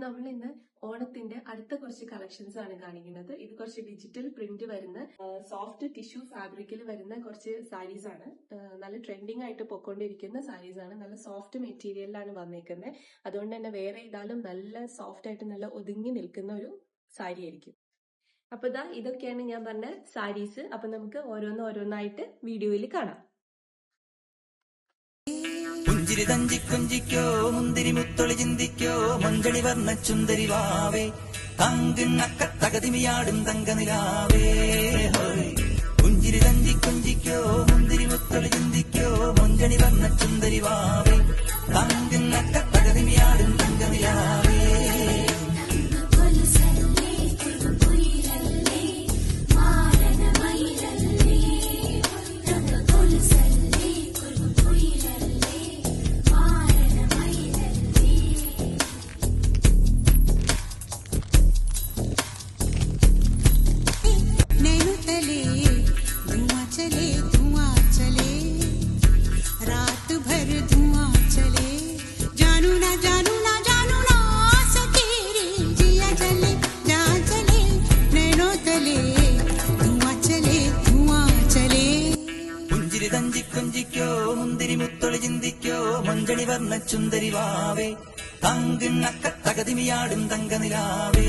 നമ്മൾ ഇന്ന് ഓണത്തിന്റെ അടുത്ത കുറച്ച് കളക്ഷൻസ് ആണ് കാണിക്കുന്നത്. ഇത് കുറച്ച് ഡിജിറ്റൽ പ്രിന്റ് വരുന്ന സോഫ്റ്റ് ടിഷ്യൂ ഫാബ്രിക്കിൽ വരുന്ന കുറച്ച് സാരീസ് ആണ്. നല്ല ട്രെൻഡിങ് ആയിട്ട് പൊക്കോണ്ടിരിക്കുന്ന സാരീസ് ആണ്. നല്ല സോഫ്റ്റ് മെറ്റീരിയലിലാണ് വന്നേക്കുന്നത്. അതുകൊണ്ട് തന്നെ വേറെ ഇടാലും നല്ല സോഫ്റ്റ് ആയിട്ട് നല്ല ഒതുങ്ങി നിൽക്കുന്ന ഒരു സാരി ആയിരിക്കും. അപ്പൊ ഇതൊക്കെയാണ് ഞാൻ പറഞ്ഞ സാരീസ്. അപ്പൊ നമുക്ക് ഓരോന്നായിട്ട് വീഡിയോയിൽ കാണാം. പുഞ്ചിരി തഞ്ചി കൊഞ്ചിക്കോ മുന്തിരി മുത്തൊളി ചിന്തിക്കോ മഞ്ചളി വർണ്ണ ചുന്ദരി വാവേ തങ്കിണ്ണക്ക തകതിമിയാടും തങ്കനിലാവേ. പുഞ്ചിരി തഞ്ചി കൊഞ്ചിക്കോ മുന്തിരി മുത്തൊളി ചിന്തിക്കോ മഞ്ചളി വർണ്ണ ചുന്ദരി വാവേ തങ്കിണ്ണക്ക തകതിമിയാടും തങ്കനിലാവേ. തഞ്ചി കൊഞ്ചിക്കോ മുന്തിരി മുത്തൊളി ചിന്തിക്കോ മഞ്ചളി വർണ്ണ ചുന്ദരി വാവേ തങ്കിണ്ണക്ക തകതിമിയാടും തങ്കനിലാവേ.